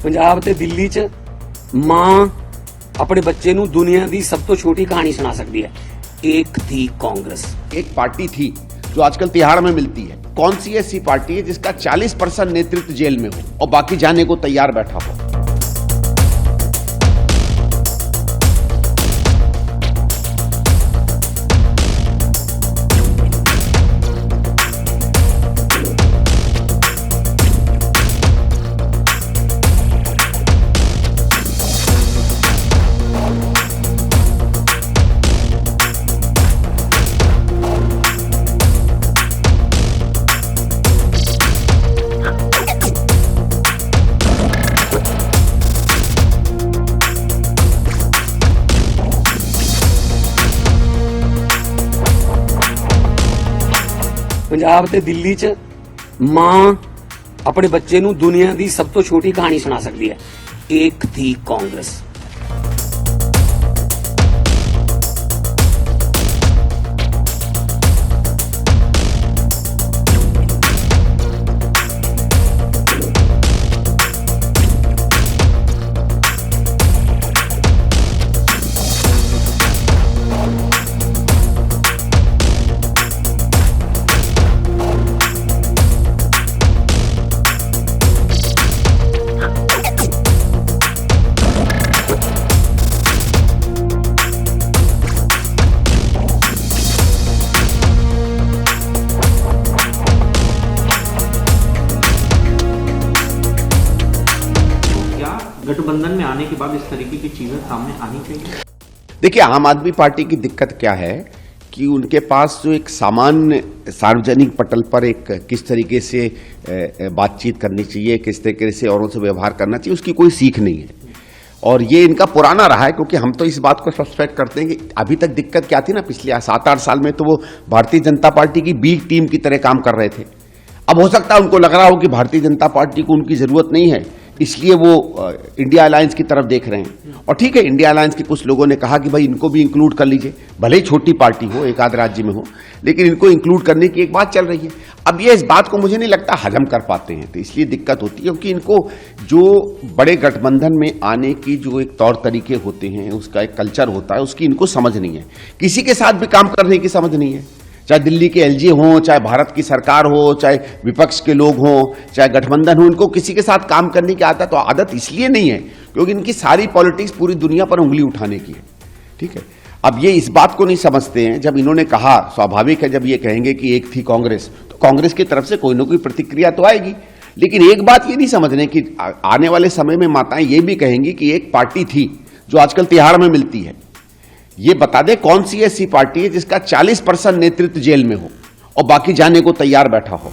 पंजाब ते दिल्ली च मां अपने बच्चे नूं दुनिया की सब तो छोटी कहानी सुना सकती है। एक थी कांग्रेस। एक पार्टी थी जो आजकल तिहाड़ में मिलती है। कौन सी ऐसी पार्टी है जिसका 40% नेतृत्व जेल में हो और बाकी जाने को तैयार बैठा हो? पंजाब ते दिल्ली च मां अपने बच्चे नूं दुनिया की सब तो छोटी कहानी सुना सकती है। एक थी कांग्रेस। गठबंधन में आने के बाद इस तरीके की चीजें सामने आनी चाहिए। देखिए, आम आदमी पार्टी की दिक्कत क्या है कि उनके पास जो एक सामान्य सार्वजनिक पटल पर एक किस तरीके से बातचीत करनी चाहिए, किस तरीके से औरों से व्यवहार करना चाहिए, उसकी कोई सीख नहीं है। और ये इनका पुराना रहा है, क्योंकि हम तो इस बात को सस्पेक्ट करते हैं कि अभी तक दिक्कत क्या थी ना, पिछले 7-8 साल में तो वो भारतीय जनता पार्टी की बी टीम की तरह काम कर रहे थे। अब हो सकता है उनको लग रहा हो कि भारतीय जनता पार्टी को उनकी जरूरत नहीं है, इसलिए वो इंडिया अलायंस की तरफ देख रहे हैं। और ठीक है, इंडिया अलायंस के कुछ लोगों ने कहा कि भाई इनको भी इंक्लूड कर लीजिए, भले ही छोटी पार्टी हो, एक आध राज्य में हो, लेकिन इनको इंक्लूड करने की एक बात चल रही है। अब ये इस बात को मुझे नहीं लगता हजम कर पाते हैं, तो इसलिए दिक्कत होती है, क्योंकि इनको जो बड़े गठबंधन में आने की जो एक तौर तरीके होते हैं, उसका एक कल्चर होता है, उसकी इनको समझ नहीं है। किसी के साथ भी काम करने की समझ नहीं है, चाहे दिल्ली के एलजी हों, चाहे भारत की सरकार हो, चाहे विपक्ष के लोग हों, चाहे गठबंधन हो, इनको किसी के साथ काम करने की आदत, तो आदत इसलिए नहीं है क्योंकि इनकी सारी पॉलिटिक्स पूरी दुनिया पर उंगली उठाने की है। ठीक है, अब ये इस बात को नहीं समझते हैं। जब इन्होंने कहा, स्वाभाविक है जब ये कहेंगे कि एक थी कांग्रेस, तो कांग्रेस की तरफ से कोई ना कोई प्रतिक्रिया तो आएगी। लेकिन एक बात ये नहीं समझ रहे कि आने वाले समय में माताएं ये भी कहेंगी कि एक पार्टी थी जो आजकल तिहाड़ में मिलती है। ये बता दे कौन सी ऐसी पार्टी है जिसका 40% नेतृत्व जेल में हो और बाकी जाने को तैयार बैठा हो?